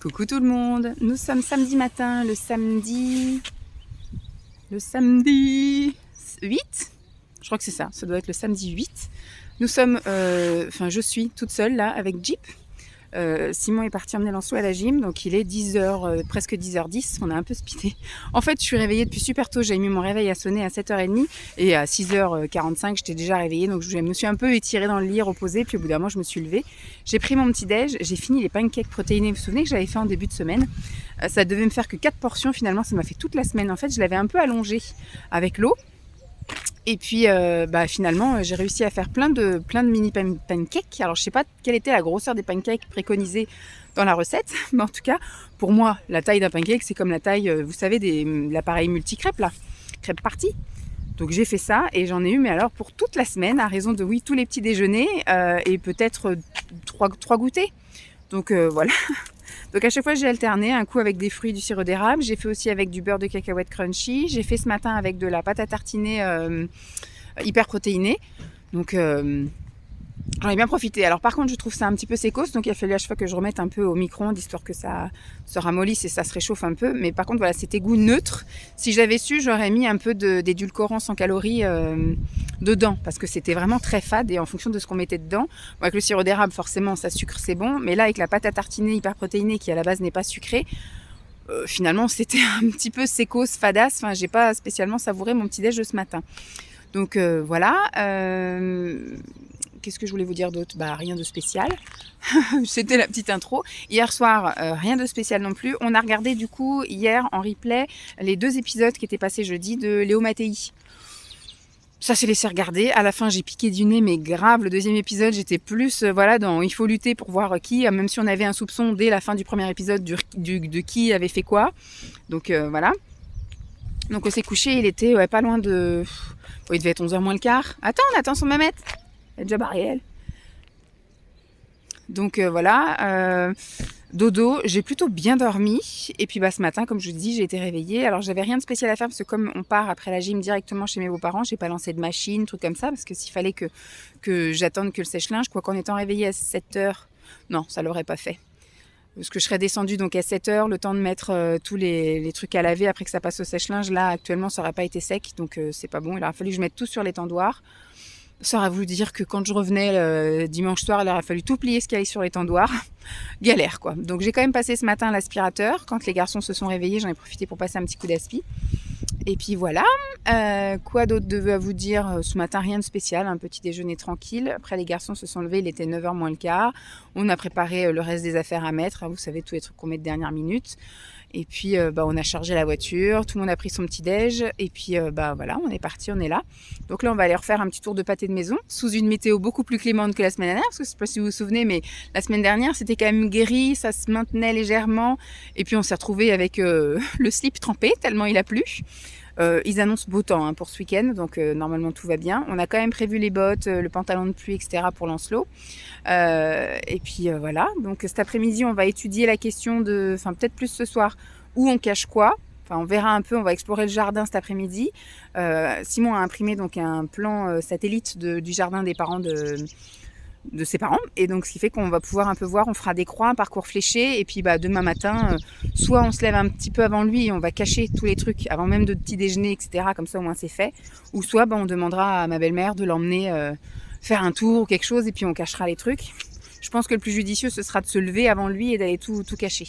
Coucou tout le monde, nous sommes samedi matin, le samedi 8, je crois que c'est ça, ça doit être le samedi 8. Nous sommes, je suis toute seule là avec Jeep. Simon est parti emmener Lancelot à la gym, donc il est 10h, presque 10h10, on a un peu speedé. En fait, je suis réveillée depuis super tôt, j'ai mis mon réveil à sonner à 7h30 et à 6h45, j'étais déjà réveillée, donc je me suis un peu étirée dans le lit, reposée, puis au bout d'un moment, je me suis levée. J'ai pris mon petit déj, j'ai fini les pancakes protéinés, vous vous souvenez que j'avais fait en début de semaine. Ça devait me faire que 4 portions, finalement, ça m'a fait toute la semaine. En fait, je l'avais un peu allongé avec l'eau. Et puis finalement j'ai réussi à faire plein de mini pancakes. Alors je sais pas quelle était la grosseur des pancakes préconisés dans la recette, mais en tout cas pour moi la taille d'un pancake c'est comme la taille, vous savez, de l'appareil multi-crêpe là, crêpe party. Donc j'ai fait ça et j'en ai eu mais alors pour toute la semaine à raison de tous les petits déjeuners et peut-être 3 goûters. Donc voilà. Donc à chaque fois j'ai alterné, un coup avec des fruits, du sirop d'érable, j'ai fait aussi avec du beurre de cacahuète crunchy, j'ai fait ce matin avec de la pâte à tartiner hyper protéinée. Donc j'en ai bien profité. Alors par contre je trouve ça un petit peu sécos, donc il a fallu à chaque fois que je remette un peu au micro-ondes histoire que ça se ramollisse et ça se réchauffe un peu. Mais par contre voilà, c'était goût neutre. Si j'avais su, j'aurais mis un peu d'édulcorant sans calories dedans, parce que c'était vraiment très fade et en fonction de ce qu'on mettait dedans. Bon, avec le sirop d'érable forcément ça sucre, c'est bon, mais là avec la pâte à tartiner hyper protéinée qui à la base n'est pas sucrée, finalement c'était un petit peu sécos, fadasse. Enfin j'ai pas spécialement savouré mon petit déj de ce matin. Donc voilà. Qu'est-ce que je voulais vous dire d'autre ? Rien de spécial. C'était la petite intro. Hier soir, rien de spécial non plus. On a regardé du coup hier en replay les 2 épisodes qui étaient passés jeudi de Léo Mattei. Ça s'est laissé regarder. À la fin, j'ai piqué du nez, mais grave. Le 2e épisode, j'étais plus dans il faut lutter pour voir qui, même si on avait un soupçon dès la fin du 1er épisode de qui avait fait quoi. Donc voilà. Donc on s'est couché, il était pas loin de... il devait être 11h moins le quart. Attends, on attend son mamette. Elle est déjà barrée, elle. Donc voilà, dodo, j'ai plutôt bien dormi. Et puis ce matin, comme je vous dis, j'ai été réveillée. Alors j'avais rien de spécial à faire parce que comme on part après la gym directement chez mes beaux-parents, j'ai pas lancé de machine, truc comme ça, parce que s'il fallait que j'attende que le sèche-linge, quoi qu'en étant réveillée à 7h, non, ça l'aurait pas fait. Parce que je serais descendue donc à 7h, le temps de mettre tous les trucs à laver après que ça passe au sèche-linge. Là, actuellement, ça n'aurait pas été sec, donc c'est pas bon. Il aurait fallu que je mette tout sur l'étendoir. Ça aurait voulu dire que quand je revenais dimanche soir, il aurait fallu tout plier ce qu'il y avait sur l'étendoir. Galère, quoi. Donc j'ai quand même passé ce matin l'aspirateur. Quand les garçons se sont réveillés, j'en ai profité pour passer un petit coup d'aspi. Et puis voilà. Quoi d'autre à vous dire ? Ce matin, rien de spécial. Un petit déjeuner tranquille. Après, les garçons se sont levés. Il était 9h moins le quart. On a préparé le reste des affaires à mettre. Vous savez, tous les trucs qu'on met de dernière minute. Et puis, on a chargé la voiture. Tout le monde a pris son petit déj. Et puis, voilà, on est parti, on est là. Donc là, on va aller refaire un petit tour de pâté de maison sous une météo beaucoup plus clémente que la semaine dernière. Parce que je ne sais pas si vous vous souvenez, mais la semaine dernière, c'était quand même guéri. Ça se maintenait légèrement. Et puis, on s'est retrouvés avec le slip trempé tellement il a plu. Ils annoncent beau temps pour ce week-end, donc normalement tout va bien. On a quand même prévu les bottes, le pantalon de pluie, etc. pour Lancelot. Et puis voilà, donc cet après-midi, on va étudier la question peut-être plus ce soir, où on cache quoi. Enfin, on verra un peu, on va explorer le jardin cet après-midi. Simon a imprimé donc un plan satellite du jardin des parents de ses parents, et donc ce qui fait qu'on va pouvoir un peu voir, on fera des croix, un parcours fléché, et puis demain matin, soit on se lève un petit peu avant lui et on va cacher tous les trucs avant même de petit déjeuner, etc. Comme ça au moins c'est fait, ou soit on demandera à ma belle-mère de l'emmener faire un tour ou quelque chose et puis on cachera les trucs. Je pense que le plus judicieux ce sera de se lever avant lui et d'aller tout cacher.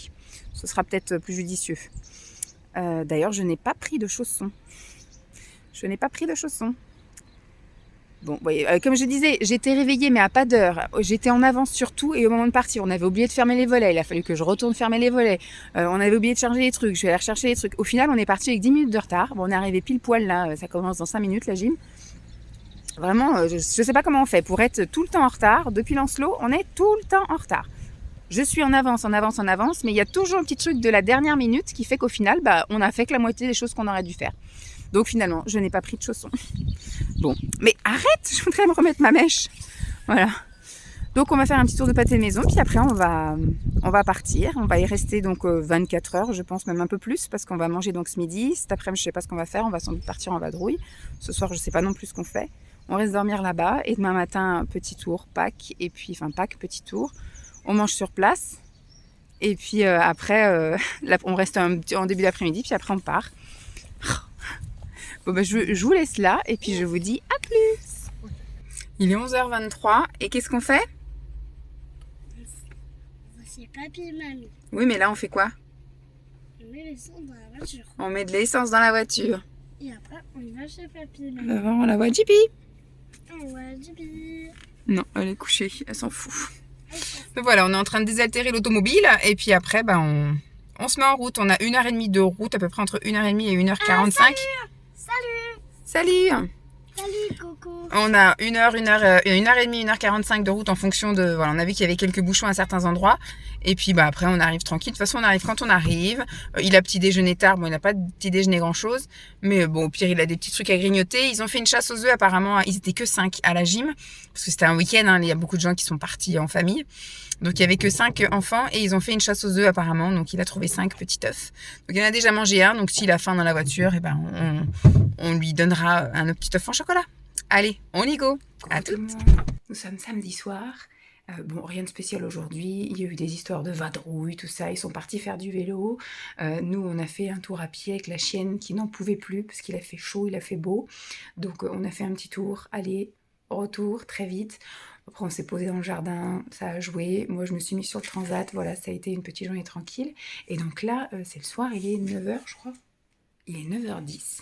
Ce sera peut-être plus judicieux. D'ailleurs je n'ai pas pris de chaussons. Bon, comme je disais, j'étais réveillée mais à pas d'heure. J'étais en avance sur tout et au moment de partir, on avait oublié de fermer les volets. Il a fallu que je retourne fermer les volets. On avait oublié de charger les trucs. Je vais aller rechercher les trucs. Au final, on est parti avec 10 minutes de retard. Bon, on est arrivé pile poil là. Ça commence dans 5 minutes la gym. Vraiment, je sais pas comment on fait pour être tout le temps en retard. Depuis Lancelot, on est tout le temps en retard. Je suis en avance, mais il y a toujours un petit truc de la dernière minute qui fait qu'au final, on a fait que la moitié des choses qu'on aurait dû faire. Donc finalement, je n'ai pas pris de chaussons. Bon, mais arrête, je voudrais me remettre ma mèche. Voilà. Donc on va faire un petit tour de pâté de maison, puis après on va partir. On va y rester donc 24 heures, je pense même un peu plus, parce qu'on va manger donc ce midi. Cet après-midi, je sais pas ce qu'on va faire, on va sans doute partir en vadrouille. Ce soir, je sais pas non plus ce qu'on fait. On reste dormir là-bas, et demain matin, petit tour, Pâques, et puis, Pâques, petit tour. On mange sur place. Et puis après, là, on reste en début d'après-midi, puis après on part. Bon, bah, je vous laisse là, et puis je vous dis à plus. Il est 11h23, et qu'est-ce qu'on fait? C'est papy et mamie. Oui, mais là, on fait quoi? On met l'essence dans la voiture. On met de l'essence dans la voiture. Et après, on y va chez papy et On mamie. va voir, on la voit Jibi. On va du billet. Non, elle est couchée, elle s'en fout. Donc voilà, on est en train de désaltérer l'automobile, et puis après, bah, on se met en route. On a 1h30 de route, à peu près entre 1h30 et 1h45. Salut! Salut! Salut, Coco! On a 1h30, 1h45 de route en fonction de... Voilà, on a vu qu'il y avait quelques bouchons à certains endroits. Et puis bah, après, on arrive tranquille. De toute façon, on arrive quand on arrive. Il a petit déjeuner tard. Bon, il n'a pas de petit déjeuner grand-chose. Mais bon, au pire, il a des petits trucs à grignoter. Ils ont fait une chasse aux œufs, apparemment. Ils étaient que 5 à la gym. Parce que c'était un week-end. Hein, il y a beaucoup de gens qui sont partis en famille. Donc, il n'y avait que 5 enfants. Et ils ont fait une chasse aux œufs, apparemment. Donc, il a trouvé 5 petits œufs. Donc, il en a déjà mangé un. Donc, s'il a faim dans la voiture, et ben, on lui donnera un petit œuf en chocolat. Allez, on y go. À toutes. Nous sommes samedi soir. Bon, rien de spécial aujourd'hui. Il y a eu des histoires de vadrouille, tout ça. Ils sont partis faire du vélo. Nous, on a fait un tour à pied avec la chienne qui n'en pouvait plus parce qu'il a fait chaud, il a fait beau. Donc, on a fait un petit tour. Allez, retour, très vite. Après, on s'est posé dans le jardin, ça a joué. Moi, je me suis mise sur le transat. Voilà, ça a été une petite journée tranquille. Et donc là, c'est le soir, il est 9h, je crois. Il est 9h10.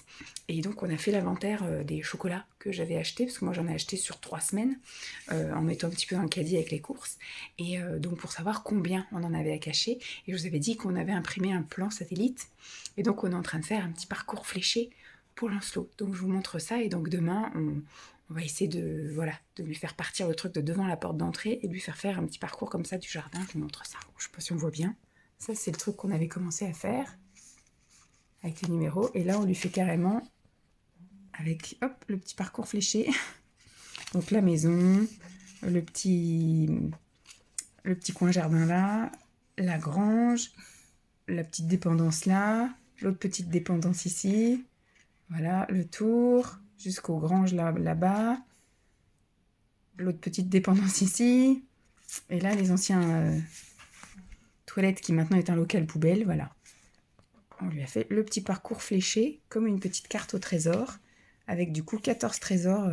Et donc, on a fait l'inventaire des chocolats que j'avais achetés, parce que moi, j'en ai acheté sur 3 semaines, en mettant un petit peu dans le caddie avec les courses. Et donc, pour savoir combien on en avait à cacher. Et je vous avais dit qu'on avait imprimé un plan satellite. Et donc, on est en train de faire un petit parcours fléché pour Lancelot. Donc, je vous montre ça. Et donc, demain, on va essayer de lui faire partir le truc de devant la porte d'entrée et de lui faire un petit parcours comme ça du jardin. Je vous montre ça. Je ne sais pas si on voit bien. Ça, c'est le truc qu'on avait commencé à faire avec les numéros. Et là, on lui fait carrément avec, hop, le petit parcours fléché. Donc, la maison, le petit coin jardin là, la grange, la petite dépendance là, l'autre petite dépendance ici. Voilà, le tour, jusqu'aux granges là-bas. L'autre petite dépendance ici. Et là, les anciens toilettes qui maintenant est un local poubelle, voilà. On lui a fait le petit parcours fléché, comme une petite carte au trésor, avec du coup 14 trésors.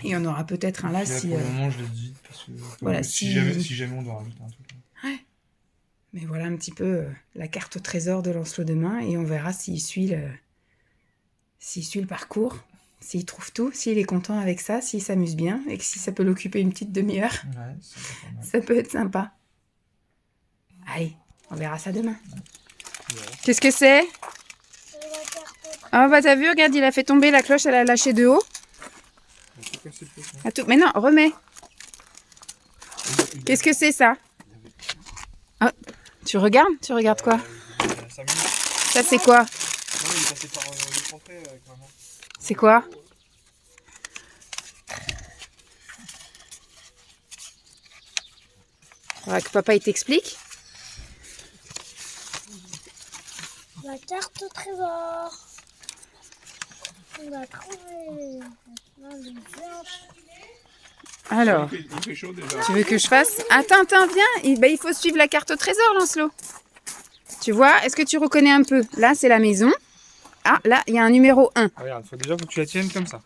Et on aura peut-être un là si... Pour le moment, je l'ai dit, parce que voilà, si jamais on doit rajouter un truc. Ouais. Mais voilà un petit peu la carte au trésor de Lancelot demain, et on verra s'il suit le parcours, s'il trouve tout, s'il est content avec ça, s'il s'amuse bien, et que si ça peut l'occuper une petite demi-heure, Ouais, ça peut être sympa. Allez, on verra ça demain. Qu'est-ce que c'est? Ah bah t'as vu, regarde, il a fait tomber la cloche, elle a lâché de haut. Mais non, remets. Qu'est-ce que c'est ça? Ah, tu regardes quoi? Ça c'est quoi? C'est quoi? Faudra que papa il t'explique. La carte au trésor. On a trouvé. Alors, tu veux que je fasse? Attends, viens. Il faut suivre la carte au trésor, Lancelot. Tu vois, est-ce que tu reconnais un peu? Là, c'est la maison. Ah, là, il y a un numéro 1. Ah, regarde, faut que tu la tiennes comme ça.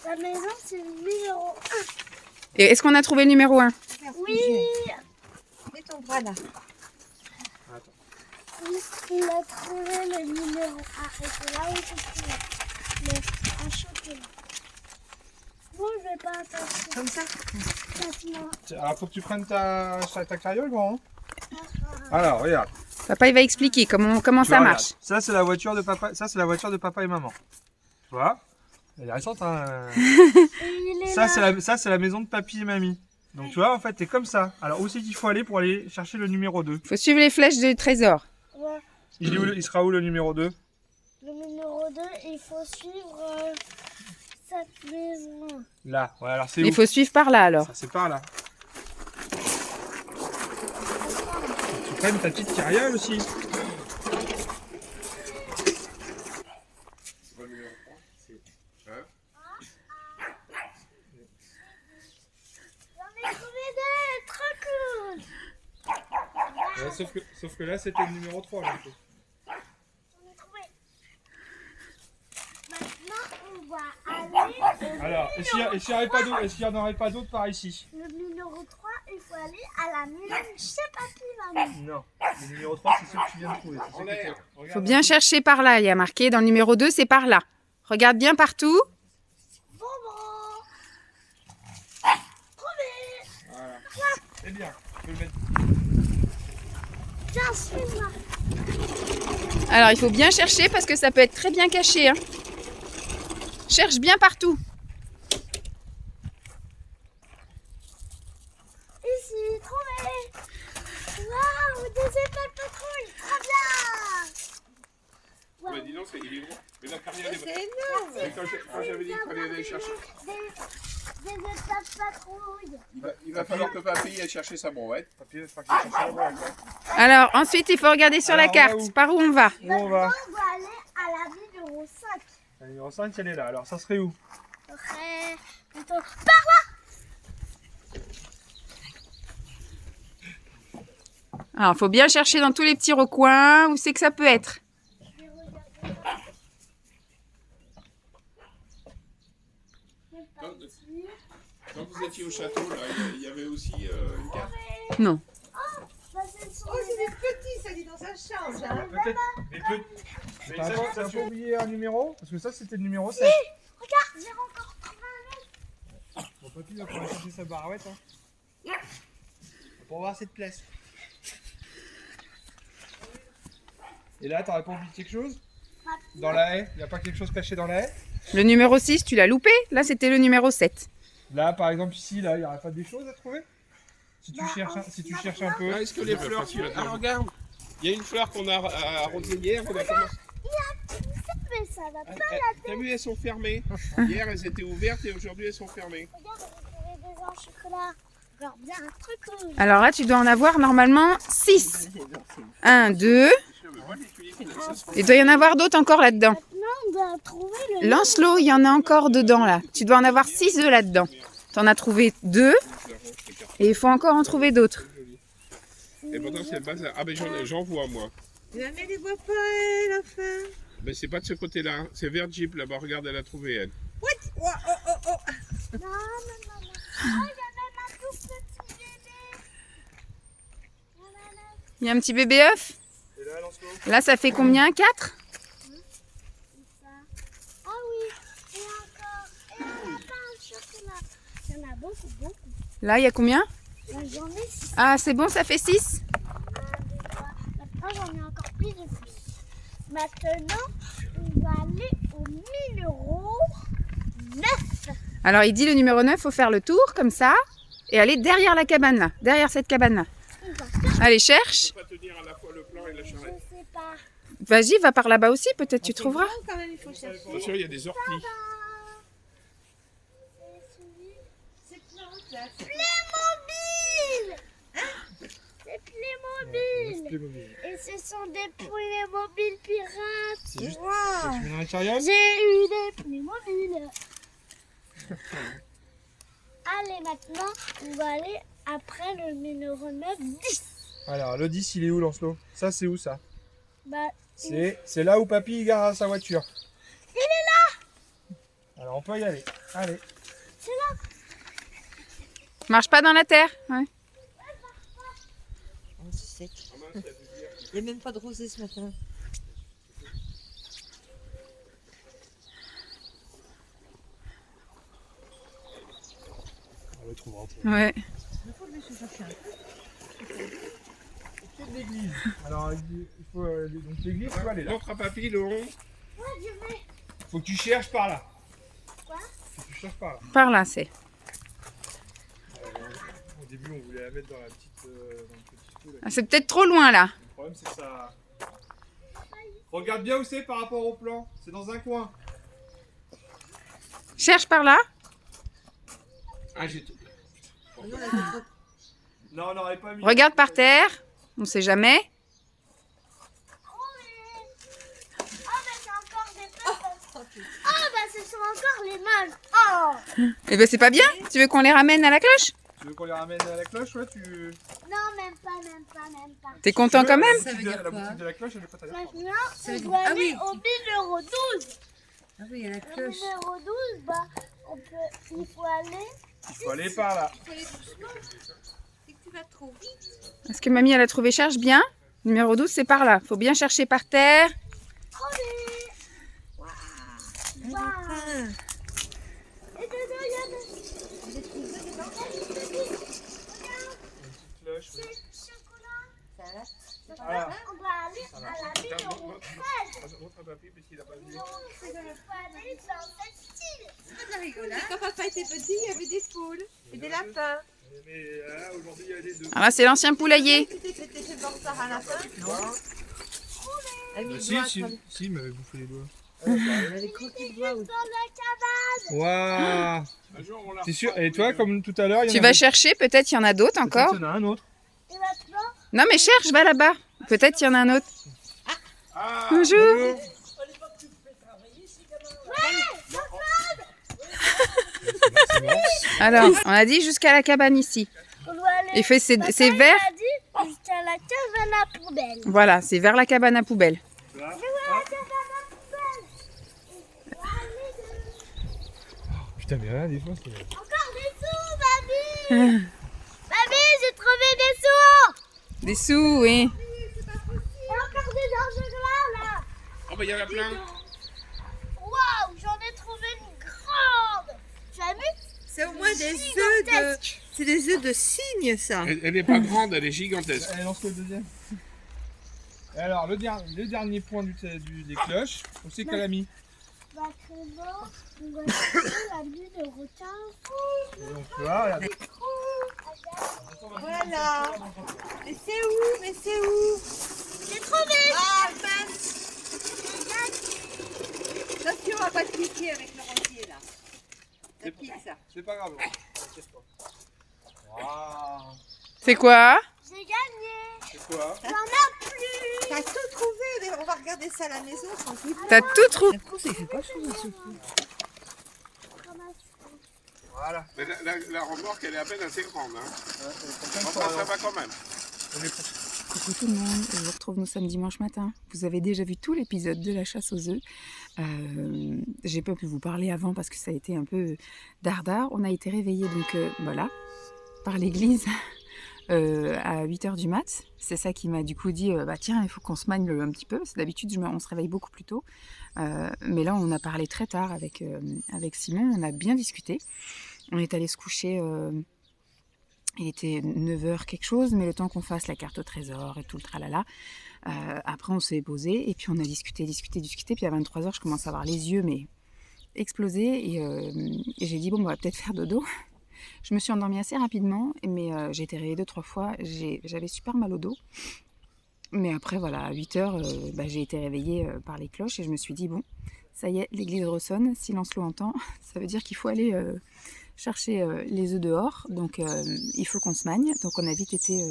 La maison, c'est le numéro 1. Et est-ce qu'on a trouvé le numéro 1? Oui. Mets ton bras là. Il a trouvé le numéro 1. Et c'est là où je trouve le chocolat. Bon, je vais pas attacher. Comme ça. Alors, faut que tu prennes ta carriole, grand. Alors, regarde. Papa, il va expliquer comment ça vois, marche. Regarde. Ça, c'est la voiture de papa. Ça, c'est la voiture de papa et maman. Tu vois? Elle est récente, hein. Ça, c'est la maison de papy et mamie. Donc, tu vois, en fait, t'es comme ça. Alors, où c'est qu'il faut aller pour aller chercher le numéro 2? Il faut suivre les flèches du trésor. Ouais. Il sera où le numéro 2? Le numéro 2, il faut suivre cette maison. Là. Ouais, alors c'est où? Il faut suivre par là, alors. Ça, c'est par là. Tu prennes ta petite carriole aussi. J'en ai trouvé des, trop cool. sauf que là, c'était le numéro 3. Là. J'en ai trouvé. Maintenant, on va aller Alors, est-ce qu'il n'y en aurait pas d'autres par ici? le numéro 3, il faut aller à la maison chez papy, maman. Non. Le numéro 3, c'est celui que tu viens de trouver. Il faut bien chercher par là. Il y a marqué dans le numéro 2, c'est par là. Regarde bien partout. Bon. Trouvé. Voilà. C'est bien. Tu peux le mettre. Viens, suis-moi. Alors, il faut bien chercher parce que ça peut être très bien caché. Hein. Cherche bien partout. Ici, trouvé. Waouh, des épaules patrouille. Trop bien. Mais dis donc, il est gros. Mais la carrière est C'est énorme. Mais quand j'avais dit qu'il fallait aller chercher, Des épaules patrouille. il va falloir que papy aille chercher sa brouette. Papy, il faut qu'il cherche la boîte, hein. Alors, ensuite, il faut regarder sur la Alors, on va carte. où Par où on va? Où on va? On va aller à la numéro 5. La numéro 5, elle est là. Alors, ça serait où? Ce serait plutôt Alors, il faut bien chercher dans tous les petits recoins. Où c'est que ça peut être? Quand vous étiez au château, là, il y avait aussi une carte. Non. bah, c'est sur Oh, c'est des petits, ça dit dans sa chambre. Hein. Peut-être. Mais t'as pas oublié un numéro? Parce que ça, c'était le numéro 7. Regarde, j'ai encore trouvé un autre. Bon, papy va pouvoir chercher sa barouette. Hein. Pour voir cette place. Et là, t'aurais pas oublié quelque chose? Dans la haie? Il n'y a pas quelque chose caché dans la haie? Le numéro 6, tu l'as loupé. Là, c'était le numéro 7. Là, par exemple, ici, là, il n'y aurait pas des choses à trouver? Si tu Bah, cherches un peu. Ah, est-ce que les fleurs... Ah, regarde. Il y a une fleur qu'on a arrosée hier. On a commencé... Mais ça va pas. T'as vu, elles sont fermées. Hier, elles étaient ouvertes et aujourd'hui, elles sont fermées. Regarde, j'ai trouvé des œufs au chocolat. Regarde bien un truc rouge. Alors là, tu dois en avoir normalement 6. 1, 2. Il doit y en avoir d'autres encore là-dedans. Maintenant, on doit trouver le. Lancelot, il y en a encore dedans là. Tu dois en avoir 6 œufs là-dedans. Tu en as trouvé 2. Et il faut encore en trouver d'autres. Et pourtant, c'est le bazar. Ah, ben j'en vois, moi. Mais elle les voit pas, elle, enfin. Mais c'est pas de ce côté-là. C'est vers Jeep, là-bas. Regarde, elle a trouvé, elle. Oh. Non. Oh, il y a même un tout petit bébé. Il y a un petit bébé œuf. Et là, Lancelot? Là, ça fait combien? 4? Ah oui, et encore. Et on a pas un chocolat. Il y en a beaucoup. Là, il y a combien? Là, j'en ai 6. Ah, c'est bon, ça fait 6. Maintenant, j'en ai encore plus de plus. Maintenant, on va aller au numéro 9. Alors, il dit le numéro 9, il faut faire le tour comme ça. Et aller derrière la cabane là. Derrière cette cabane là. On va faire. Allez, cherche. On peut pas tenir à la fois le plan et la Je charrette. sais pas. Vas-y, va par là-bas aussi. Peut-être tu trouveras. Non, quand même, il faut chercher. Attention, il y a des orties. C'est plante, là. Playmobil. C'est Playmobil. Et ce sont des Playmobil pirates. C'est juste. Wow. Tu veux dans l'intérieur? J'ai eu des Playmobil. Allez, maintenant, on va aller après le numéro 9, 10. Alors, le 10, il est où, Lancelot? Ça, c'est où, ça? Bah, C'est là où papy il gare sa voiture. il est là. Alors, on peut y aller. Allez. C'est là. Marche pas dans la terre. Ouais. Oh, c'est sec. Il n'y a même pas de rosée ce matin. On le trouvera. Ouais. Il faut que je cherche un. C'est de l'église. Alors, il faut. Donc, l'église, tu vois, elle est là. Montre à papy le rond. Ouais, je vais. Faut que tu cherches par là. Quoi? Faut que tu cherches par là. Par là, c'est. Au début, on voulait la mettre dans la petite. Dans le petit trou, là. Ah, c'est peut-être trop loin là. Le problème, c'est que ça. Regarde bien où c'est par rapport au plan. C'est dans un coin. Cherche par là. Ah, j'ai tout. Non, elle était trop- Non, on n'aurait pas mis. Regarde par terre. On sait jamais. Oh, mais c'est encore des pépins. Oh, bah ce sont encore les mâles. Oh. Eh ben c'est pas bien. Tu veux qu'on les ramène à la cloche? Tu veux qu'on les ramène à la cloche, ouais, tu... Non, même pas. T'es content quand même? Ça veut dire La quoi? boutique de la cloche, elle est pas derrière. Maintenant, Ça veut on dire- doit Ah aller oui. au numéro 12. Ah oui, il y a la Le cloche. numéro 12, bah, il faut aller. Il faut aller par là. Il faut aller doucement. C'est que tu vas trop vite. Est-ce que mamie, elle a trouvé cherche bien? Numéro 12, c'est par là. Faut bien chercher par terre. Trop vite. Un Waouh. lapin. Et dedans, il y a des... Cloche, oui. C'est chocolat. Ça va? Voilà. On doit aller à la numéro 13. Montre à papy parce qu'il a pas vu. Non, il faut aller dans cette style. C'est pas de la rigolade. Quand papa était petit, il y avait des poules et des lapins. Mais là, aujourd'hui, il y a les deux. Alors là, c'est l'ancien poulailler. Tu t'es fait voir ça à la fin? Non. Elle a mis le Si, doigt si, sur le- si, il m'avait bouffé les doigts. Elle avait croqué le doigt aussi. Dans la cabane. Waouh. Un jour, on la C'est sûr. reprend. Et toi, comme tout à l'heure, il y en Tu a vas chercher, peut-être il y en a d'autres encore. Il y en a un autre. Et maintenant, Non mais cherche, va là-bas. Peut-être il y en a un autre. Ah, Bonjour. Alors, on a dit jusqu'à la cabane ici. on doit aller. Et fait c'est Papa, vert. Il a dit jusqu'à la cabane à poubelle. Voilà, c'est vers la cabane à poubelle. Là. La cabane à poubelle. On doit aller Putain, mais là, des fois, c'est... Encore des sous, mamie. Mamie, j'ai trouvé des sous. Des sous, oui. Et encore des orgelas là. oh, bah, il y en a plein. Waouh, j'en ai trouvé une grande. Tu as vu? C'est au moins des œufs de. Gigantesque. C'est des œufs de cygne, ça. Elle n'est pas grande, elle est gigantesque. Allez, lance le deuxième. Et alors, le dernier point des cloches, on sait qu'elle a mis. Bah, Crément, on va chercher la numéro 15. Et donc là, regarde. Voilà. Mais c'est où? Mais c'est où? J'ai trouvé. Ah, mince. Attention à pas te piquer avec le rentier, là. Ça pique, ça. C'est pas grave. T'inquiète pas. Waouh. C'est quoi? J'ai gagné. C'est quoi? J'en ai plus. T'as tout trouvé. On va regarder ça à la maison. Tranquille. T'as tout trouvé. Ça fait pas chaud, ce coup. Voilà. Mais la remorque, elle est à peine assez grande. Hein. Ouais, Enfin, ça va quand même. Coucou tout le monde, je vous retrouve nous sommes dimanche matin. Vous avez déjà vu tout l'épisode de la chasse aux œufs. J'ai pas pu vous parler avant parce que ça a été un peu dardard. On a été réveillés donc voilà, par l'église à 8h du mat. C'est ça qui m'a du coup dit bah tiens, il faut qu'on se magne un petit peu. Parce que d'habitude on se réveille beaucoup plus tôt. Mais là on a parlé très tard avec Simon, on a bien discuté. On est allé se coucher. Il était 9h quelque chose, mais le temps qu'on fasse la carte au trésor et tout le tralala, après on s'est posé et puis on a discuté, puis à 23h je commence à avoir les yeux mais explosés et j'ai dit bon on va peut-être faire dodo. Je me suis endormie assez rapidement, mais j'ai été réveillée 2-3 fois, j'avais super mal au dos. Mais après voilà, à 8h, j'ai été réveillée par les cloches et je me suis dit bon, ça y est, l'église ressonne, si Lancelot entend, ça veut dire qu'il faut aller... chercher les œufs dehors, donc il faut qu'on se magne. Donc on a vite été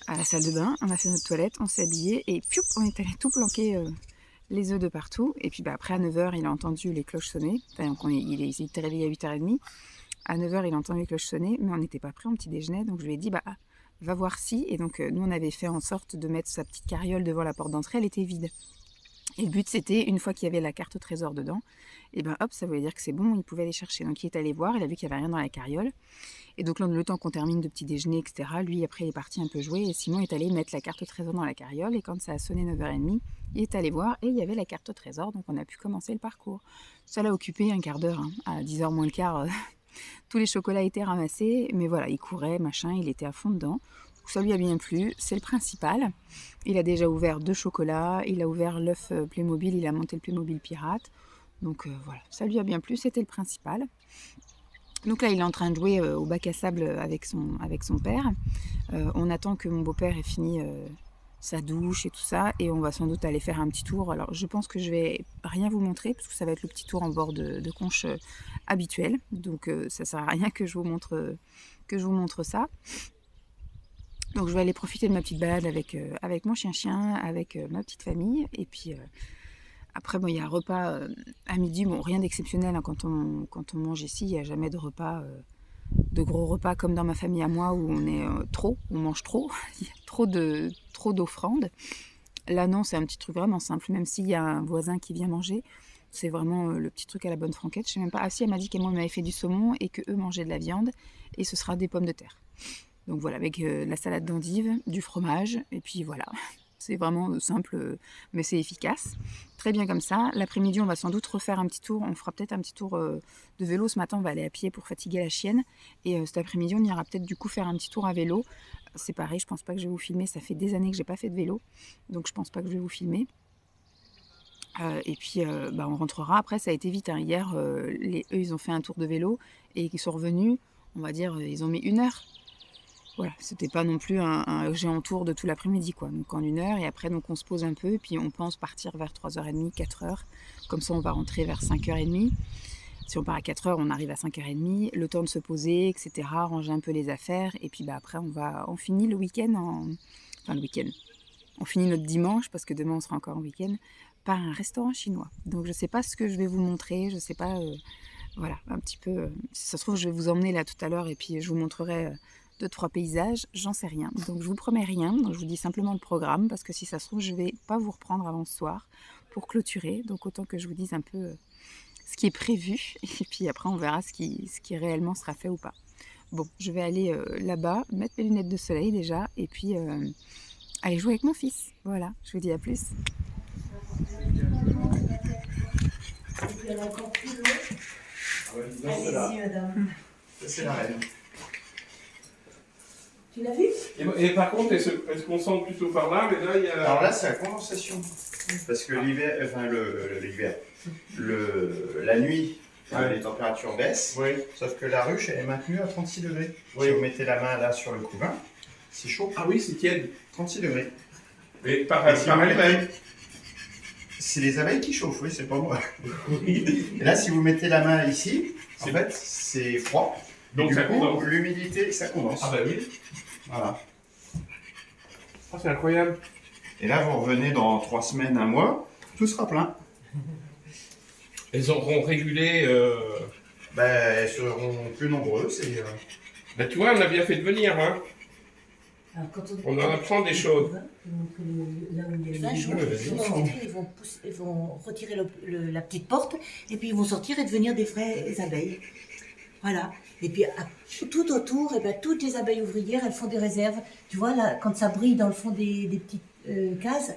à la salle de bain, on a fait notre toilette, on s'est habillé et pioup, on est allé tout planquer les œufs de partout. Et puis après à 9h, il a entendu les cloches sonner. Enfin, donc il était réveillé à 8h30. À 9h, il a entendu les cloches sonner, mais on n'était pas prêt au petit déjeuner. Donc je lui ai dit, va voir si. Et donc nous, on avait fait en sorte de mettre sa petite carriole devant la porte d'entrée, elle était vide. Et le but, c'était, une fois qu'il y avait la carte au trésor dedans, et ben hop, ça voulait dire que c'est bon, il pouvait aller chercher. Donc il est allé voir, il a vu qu'il n'y avait rien dans la carriole. Et donc là, le temps qu'on termine de petit déjeuner, etc., lui, après, il est parti un peu jouer. Et Simon est allé mettre la carte au trésor dans la carriole. Et quand ça a sonné 9h30, il est allé voir et il y avait la carte au trésor. Donc on a pu commencer le parcours. Ça l'a occupé un quart d'heure. Hein. À 10h moins le quart, tous les chocolats étaient ramassés. Mais voilà, il courait, machin, il était à fond dedans. Ça lui a bien plu, c'est le principal. Il a déjà ouvert 2 chocolats, il a ouvert l'œuf Playmobil, il a monté le Playmobil pirate. Donc voilà, ça lui a bien plu, c'était le principal. Donc là, il est en train de jouer au bac à sable avec son père. On attend que mon beau-père ait fini sa douche et tout ça, et on va sans doute aller faire un petit tour. Alors je pense que je vais rien vous montrer, parce que ça va être le petit tour en bord de conche habituel. Donc ça sert à rien que je vous montre ça. Donc je vais aller profiter de ma petite balade avec mon chien, avec ma petite famille. Et puis après, bon, il y a un repas à midi. Bon, rien d'exceptionnel hein, quand on mange ici. Il n'y a jamais de repas de gros repas comme dans ma famille à moi où on est on mange trop, il y a trop d'offrandes. Là non, c'est un petit truc vraiment simple, même s'il y a un voisin qui vient manger, c'est vraiment le petit truc à la bonne franquette. Je sais même pas, ah si, elle m'a dit qu'elle m'avait fait du saumon et qu'eux mangeaient de la viande et ce sera des pommes de terre. Donc voilà, avec la salade d'endive, du fromage et puis voilà. C'est vraiment simple, mais c'est efficace. Très bien comme ça. L'après-midi, on va sans doute refaire un petit tour. On fera peut-être un petit tour de vélo. Ce matin, on va aller à pied pour fatiguer la chienne. Et cet après-midi, on ira peut-être du coup faire un petit tour à vélo. C'est pareil, je pense pas que je vais vous filmer. Ça fait des années que j'ai pas fait de vélo. Donc je pense pas que je vais vous filmer. Et puis on rentrera. Après, ça a été vite. Hein. Hier, eux, ils ont fait un tour de vélo et ils sont revenus. On va dire, ils ont mis 1 heure. Voilà, c'était pas non plus un géant tour de tout l'après-midi, quoi. Donc en 1 heure, et après, donc on se pose un peu, et puis on pense partir vers 3h30, 4h. Comme ça, on va rentrer vers 5h30. Si on part à 4h, on arrive à 5h30. Le temps de se poser, etc., ranger un peu les affaires, et puis après, on finit le week-end Enfin, le week-end. On finit notre dimanche, parce que demain, on sera encore en week-end, par un restaurant chinois. Donc je sais pas ce que je vais vous montrer, je sais pas... voilà, un petit peu... si ça se trouve, je vais vous emmener là tout à l'heure, et puis je vous montrerai... 2-3 paysages, j'en sais rien. Donc je vous promets rien, donc je vous dis simplement le programme, parce que si ça se trouve, je vais pas vous reprendre avant ce soir pour clôturer. Donc autant que je vous dise un peu ce qui est prévu, et puis après on verra ce qui réellement sera fait ou pas. Bon, je vais aller là-bas, mettre mes lunettes de soleil déjà, et puis aller jouer avec mon fils. Voilà, je vous dis à plus. Allez-y, madame. C'est la reine. Tu l'as vu? Et par contre, elle se concentre plutôt par là, mais là, il y a... Alors là, c'est la condensation. Parce que l'hiver, la nuit, les températures baissent. Oui. Sauf que la ruche, elle est maintenue à 36 degrés. Oui. Si vous mettez la main là sur le couvain, c'est chaud. Ah oui, c'est tiède. 36 degrés. Mais par si vous elle-même. mettez- C'est les abeilles qui chauffent, oui, c'est pas moi. Et là, si vous mettez la main ici, en fait, c'est froid. Donc Et ça du coup, condense. l'humidité, ça condense. Ah bah oui. Voilà. Ah, c'est incroyable. Et là, vous revenez dans 3 semaines, 1 mois, tout sera plein. Elles auront régulé... Elles seront plus nombreuses et... Bah, tu vois, on a bien fait de venir, hein. Alors, quand On en apprend des choses. Là où il y a le jour, ils vont retirer la petite porte et puis ils vont sortir et devenir des vraies abeilles. Voilà. Et puis tout autour, toutes les abeilles ouvrières, elles font des réserves. Tu vois, là, quand ça brille dans le fond des petites cases,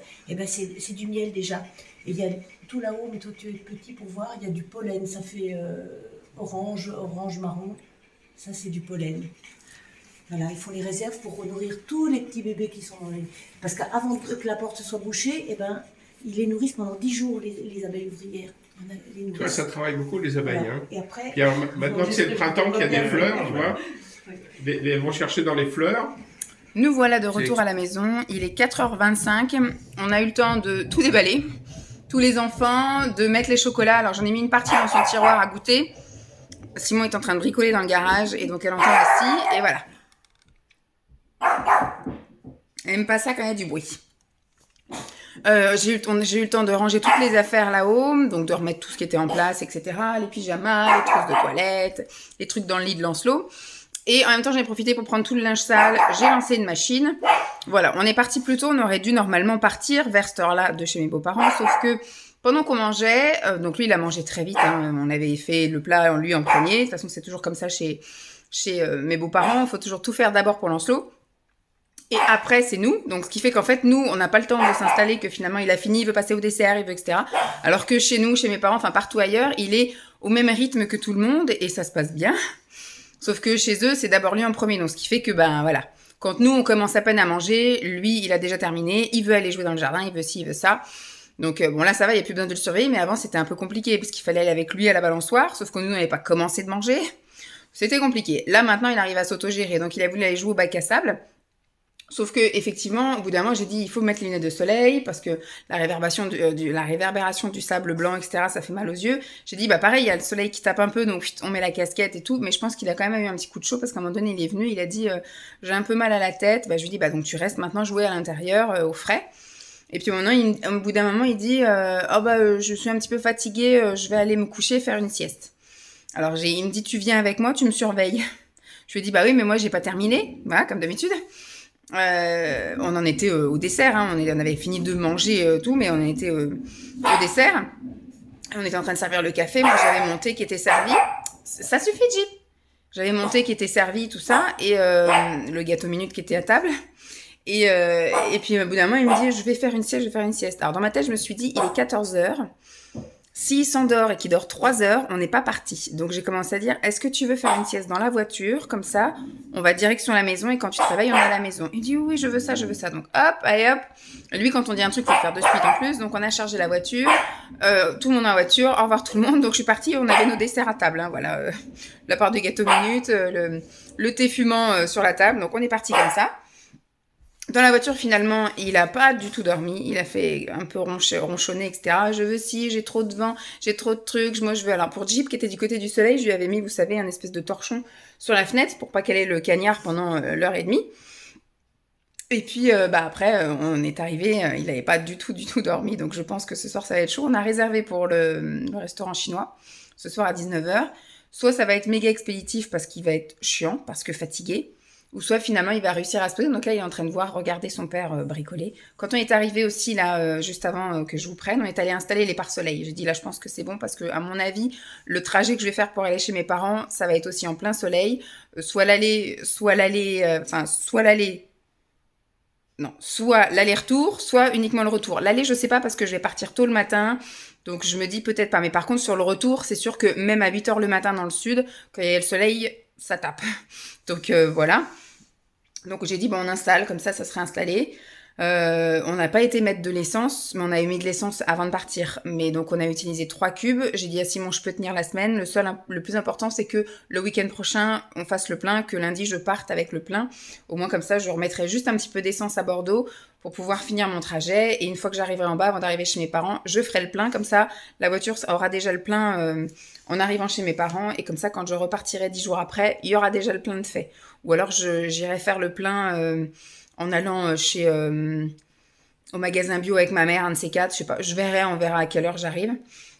c'est du miel déjà. Et il y a tout là-haut, mais toi tu es petit pour voir, il y a du pollen. Ça fait orange, marron. Ça, c'est du pollen. Voilà, ils font les réserves pour nourrir tous les petits bébés qui sont dans les... Parce qu'avant que la porte soit bouchée, ils les nourrissent pendant 10 jours, les abeilles ouvrières. Tu vois, ça travaille beaucoup, les abeilles. Voilà. Hein. Et après... Puis alors, maintenant que c'est le printemps, qu'il y a des fleurs, tu vois, elles vont chercher dans les fleurs. Nous voilà de retour à la maison, il est 4h25, on a eu le temps de tout déballer, tous les enfants, de mettre les chocolats. Alors j'en ai mis une partie dans son tiroir à goûter. Simon est en train de bricoler dans le garage et donc elle entend ici, et voilà. Elle aime pas ça quand il y a du bruit. J'ai eu le temps de ranger toutes les affaires là-haut, donc de remettre tout ce qui était en place, etc. Les pyjamas, les trousses de toilette, les trucs dans le lit de Lancelot. Et en même temps, j'en ai profité pour prendre tout le linge sale. J'ai lancé une machine. Voilà, on est parti plus tôt. On aurait dû normalement partir vers cette heure-là de chez mes beaux-parents. Sauf que pendant qu'on mangeait, donc lui, il a mangé très vite. Hein, on avait fait le plat lui en premier. De toute façon, c'est toujours comme ça chez mes beaux-parents. Il faut toujours tout faire d'abord pour Lancelot. Et après, c'est nous. Donc, ce qui fait qu'en fait, nous, on n'a pas le temps de s'installer, que finalement, il a fini, il veut passer au dessert, il veut, etc. Alors que chez nous, chez mes parents, enfin partout ailleurs, il est au même rythme que tout le monde et ça se passe bien. Sauf que chez eux, c'est d'abord lui en premier. Donc, ce qui fait que, voilà. Quand nous, on commence à peine à manger, lui, il a déjà terminé. Il veut aller jouer dans le jardin, il veut ci, il veut ça. Donc, bon, là, ça va, il n'y a plus besoin de le surveiller. Mais avant, c'était un peu compliqué parce qu'il fallait aller avec lui à la balançoire. Sauf que nous, on n'avait pas commencé de manger. C'était compliqué. Là, maintenant, il arrive à s'autogérer. Donc, il a voulu aller jouer au bac à sable. Sauf que effectivement, au bout d'un moment, j'ai dit il faut mettre les lunettes de soleil parce que la réverbération du sable blanc, etc., ça fait mal aux yeux. J'ai dit pareil, il y a le soleil qui tape un peu, donc on met la casquette et tout. Mais je pense qu'il a quand même eu un petit coup de chaud parce qu'à un moment donné, il est venu, il a dit j'ai un peu mal à la tête. Je lui dis donc tu restes maintenant jouer à l'intérieur au frais. Et puis maintenant, au bout d'un moment, il dit je suis un petit peu fatiguée, je vais aller me coucher faire une sieste. Alors il me dit tu viens avec moi, tu me surveilles. Je lui ai dit, bah oui, mais moi, j'ai pas terminé. Voilà, comme d'habitude. On en était au dessert, hein. On avait fini de manger tout, mais on en était au dessert. On était en train de servir le café. Moi, j'avais mon thé qui était servi. Ça suffit, Jeep. J'avais mon thé qui était servi, tout ça, et le gâteau minute qui était à table. Et puis, au bout d'un moment, il me dit, je vais faire une sieste. Alors, dans ma tête, je me suis dit, il est 14h. S'il s'endort et qu'il dort 3 heures, on n'est pas parti. Donc, j'ai commencé à dire, est-ce que tu veux faire une sieste dans la voiture? Comme ça, on va direction la maison et quand tu te réveilles, on est à la maison. Il dit, oui, je veux ça. Donc, hop, allez hop. Lui, quand on dit un truc, il faut le faire de suite en plus. Donc, on a chargé la voiture. Tout le monde en voiture. Au revoir tout le monde. Donc, je suis partie. On avait nos desserts à table. Hein, voilà. La part du gâteau minute, le thé fumant sur la table. Donc, on est parti comme ça. Dans la voiture, finalement, il a pas du tout dormi. Il a fait un peu ronchonner, etc. Je veux ci, j'ai trop de vent, j'ai trop de trucs. Moi, je veux. Alors, pour Jeep, qui était du côté du soleil, je lui avais mis, vous savez, un espèce de torchon sur la fenêtre pour pas qu'elle ait le cagnard pendant l'heure et demie. Et puis, après, on est arrivé, il n'avait pas du tout dormi. Donc, je pense que ce soir, ça va être chaud. On a réservé pour le restaurant chinois, ce soir à 19h. Soit ça va être méga expéditif parce qu'il va être chiant, parce que fatigué. Ou soit finalement il va réussir à se poser. Donc là il est en train de regarder son père bricoler. Quand on est arrivé aussi là, juste avant que je vous prenne, on est allé installer les pare-soleils. J'ai dit là je pense que c'est bon parce que à mon avis, le trajet que je vais faire pour aller chez mes parents, ça va être aussi en plein soleil. Soit l'aller-retour, soit uniquement le retour. L'aller je sais pas parce que je vais partir tôt le matin. Donc je me dis peut-être pas. Mais par contre sur le retour, c'est sûr que même à 8h le matin dans le sud, quand il y a le soleil, ça tape. Donc voilà. Donc j'ai dit, on installe, comme ça serait installé. On n'a pas été mettre de l'essence, mais on avait mis de l'essence avant de partir. Mais donc on a utilisé 3 cubes. J'ai dit à Simon, je peux tenir la semaine. Le plus important, c'est que le week-end prochain, on fasse le plein, que lundi, je parte avec le plein. Au moins comme ça, je remettrai juste un petit peu d'essence à Bordeaux pour pouvoir finir mon trajet. Et une fois que j'arriverai en bas, avant d'arriver chez mes parents, je ferai le plein. Comme ça, la voiture aura déjà le plein en arrivant chez mes parents. Et comme ça, quand je repartirai 10 jours après, il y aura déjà le plein de fait. Ou alors, j'irai faire le plein en allant au magasin bio avec ma mère, un de ces 4. Je sais pas, je verrai, on verra à quelle heure j'arrive.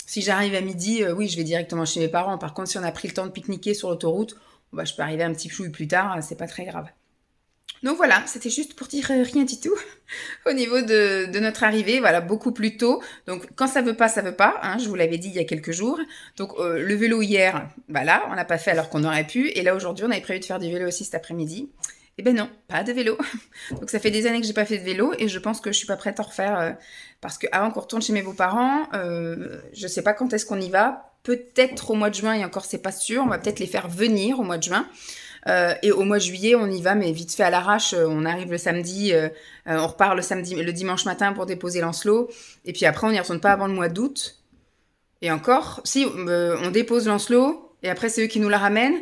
Si j'arrive à midi, oui, je vais directement chez mes parents. Par contre, si on a pris le temps de pique-niquer sur l'autoroute, je peux arriver un petit peu plus tard, c'est pas très grave. Donc voilà, c'était juste pour dire rien du tout au niveau de notre arrivée, voilà, beaucoup plus tôt. Donc quand ça veut pas, hein, je vous l'avais dit il y a quelques jours. Donc le vélo hier, là, on l'a pas fait alors qu'on aurait pu. Et là aujourd'hui, on avait prévu de faire du vélo aussi cet après-midi. Eh ben non, pas de vélo. Donc ça fait des années que j'ai pas fait de vélo et je pense que je suis pas prête à en refaire parce que avant qu'on retourne chez mes beaux-parents, je sais pas quand est-ce qu'on y va. Peut-être au mois de juin et encore c'est pas sûr. On va peut-être les faire venir au mois de juin. Et au mois de juillet, on y va, mais vite fait à l'arrache. On arrive le samedi, on repart le dimanche matin pour déposer Lancelot. Et puis après, on n'y retourne pas avant le mois d'août. Et encore, si, on dépose Lancelot, et après, c'est eux qui nous la ramènent.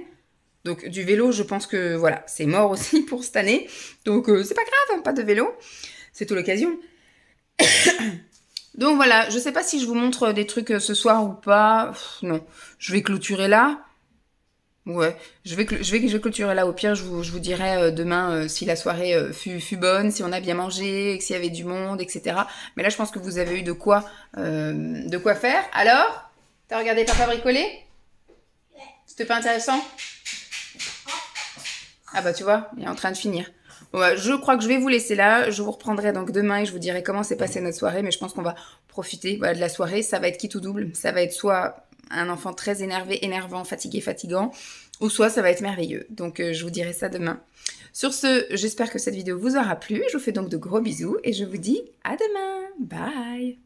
Donc du vélo, je pense que voilà, c'est mort aussi pour cette année. Donc c'est pas grave, hein, pas de vélo. C'est tout l'occasion. Donc voilà, je sais pas si je vous montre des trucs ce soir ou pas. Non, je vais clôturer là. Ouais, je vais clôturer là. Au pire, je vous dirai demain si la soirée fut bonne, si on a bien mangé, s'il y avait du monde, etc. Mais là, je pense que vous avez eu de quoi faire. Alors, t'as regardé Papa bricoler? Ouais. C'était pas intéressant? Ah bah tu vois, il est en train de finir. Ouais, je crois que je vais vous laisser là. Je vous reprendrai donc demain et je vous dirai comment s'est passée notre soirée. Mais je pense qu'on va profiter de la soirée. Ça va être qui tout double. Ça va être soit un enfant très énervé, énervant, fatigué, fatigant, ou soit ça va être merveilleux. Donc je vous dirai ça demain. Sur ce, j'espère que cette vidéo vous aura plu. Je vous fais donc de gros bisous et je vous dis à demain. Bye!